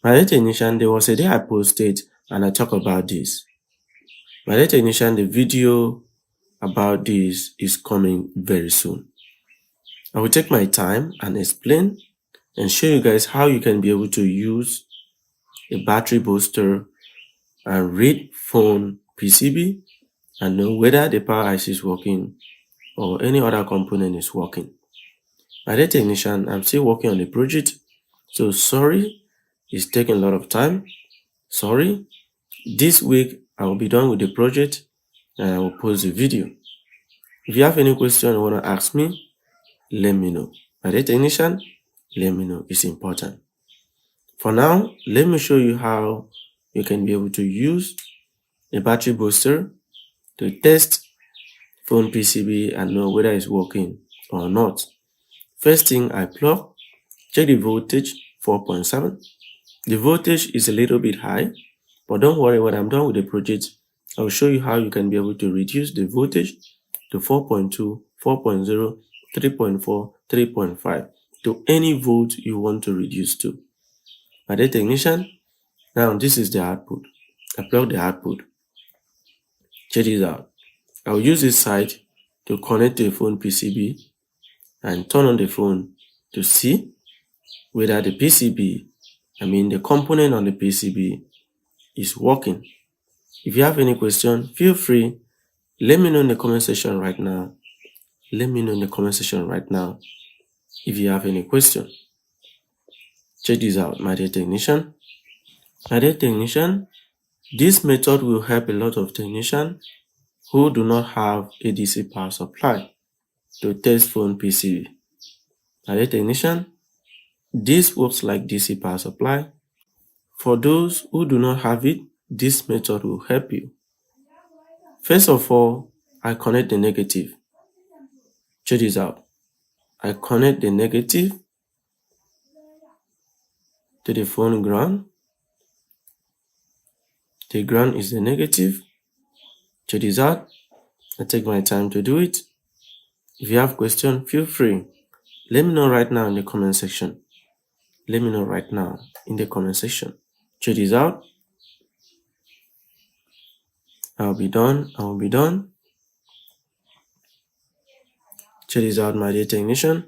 My dear technician, there was a day I posted and I talked about this. My dear technician, the video about this is coming very soon. I will take my time and explain and show you guys how you can be able to use a battery booster and read phone PCB and know whether the power IC is working or any other component is working. My dear technician, I'm still working on the project, so sorry, it's taking a lot of time. Sorry. This week I will be done with the project and I will post the video. If you have any question you want to ask me, let me know. My dear technician, let me know. It's important. For now, let me show you how you can be able to use a battery booster to test phone PCB and know whether it's working or not. First thing I plug, check the voltage 4.7. The voltage is a little bit high, but don't worry, when I'm done with the project, I'll show you how you can be able to reduce the voltage to 4.2, 4.0, 3.4, 3.5 to any volt you want to reduce to. My dear technician, now this is the output. I plug the output. Check this out. I'll use this side to connect to a phone PCB and turn on the phone to see whether the PCB, the component on the PCB is working. If you have any question, feel free. Let me know in the comment section right now. Let me know in the comment section right now if you have any question. Check this out, my dear technician. My dear technician, this method will help a lot of technicians who do not have a DC power supply to test phone PCB. My dear technician, this works like DC power supply. For those who do not have it, this method will help you. First of all, I connect the negative. Check this out. I connect the negative to the phone ground. The ground is the negative. Check this out. I take my time to do it. If you have question, feel free. Let me know right now in the comment section. Let me know right now in the comment section. Check this out. I'll be done. Check this out, my dear technician.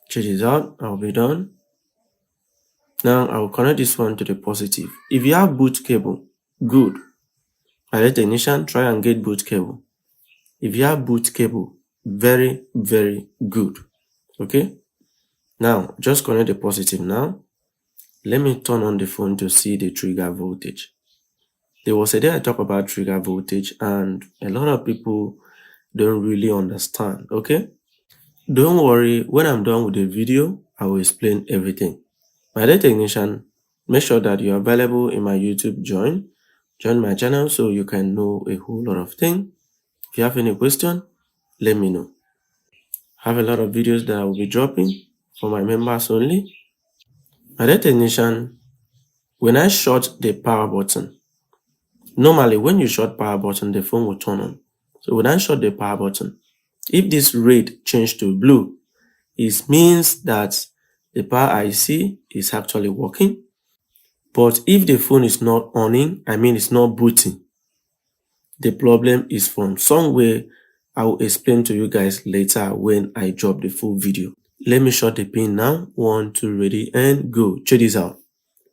Check this out. I'll be done. Now I will connect this one to the positive. If you have boot cable, good. My dear technician, try and get boot cable. If you have boot cable, very, very good. Okay? Now, just connect the positive now. Let me turn on the phone to see the trigger voltage. There was a day I talked about trigger voltage and a lot of people don't really understand, okay? Don't worry, when I'm done with the video, I will explain everything. My dear technician, make sure that you're available in my YouTube join my channel so you can know a whole lot of things. If you have any question, let me know. I have a lot of videos that I will be dropping for my members only. My dear technician, when I short the power button, normally when you short power button, the phone will turn on. So when I short the power button, if this red change to blue, it means that the power IC is actually working. But if the phone is not on, it's not booting, the problem is from somewhere. I will explain to you guys later when I drop the full video. Let me shut the pin now. 1, 2, ready, and go. Check this out.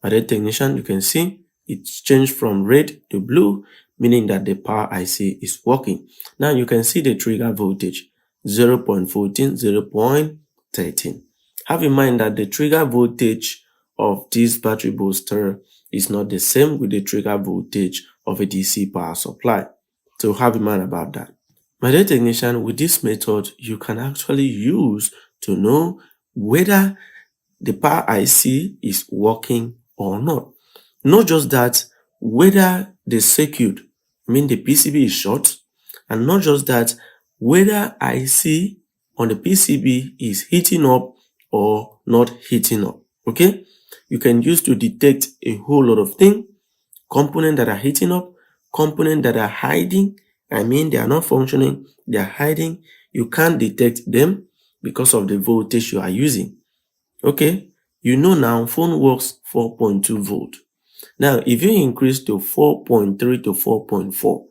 My dear technician, you can see it's changed from red to blue, meaning that the power IC is working. Now you can see the trigger voltage, 0.14, 0.13. Have in mind that the trigger voltage of this battery booster is not the same with the trigger voltage of a DC power supply. So have in mind about that. My dear technician, with this method, you can actually use to know whether the power IC is working or not. Not just that, whether the circuit, the PCB is short, and not just that, whether IC on the PCB is heating up or not heating up. Okay? You can use to detect a whole lot of things. Components that are heating up, components that are hiding, they are not functioning, they are hiding. You can't detect them. because of the voltage you are using. Okay, you know now phone works 4.2 volt. Now, if you increase to 4.3 to 4.4,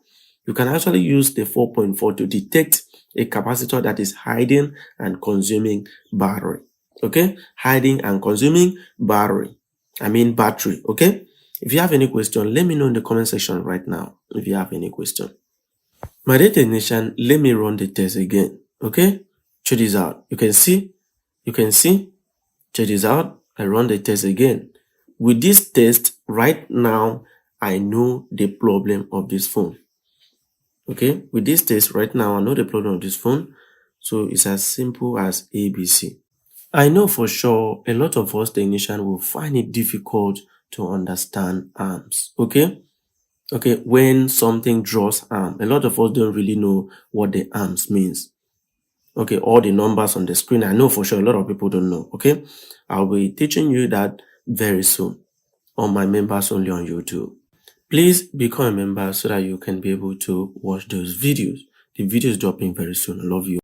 you can actually use the 4.4 to detect a capacitor that is hiding and consuming battery. Okay, hiding and consuming battery. Battery. Okay. If you have any question, let me know in the comment section right now. If you have any question. My dear technician, let me run the test again. Okay, check this out. You can see. Check this out. I run the test again. With this test right now, I know the problem of this phone. Okay, with this test right now, I know the problem of this phone. So it's as simple as ABC. I know for sure a lot of us technicians will find it difficult to understand arms. Okay, when something draws arm, a lot of us don't really know what the arms means. Okay, all the numbers on the screen, I know for sure a lot of people don't know. Okay, I'll be teaching you that very soon on my members only on YouTube. Please become a member so that you can be able to watch those videos. The video is dropping very soon. I love you.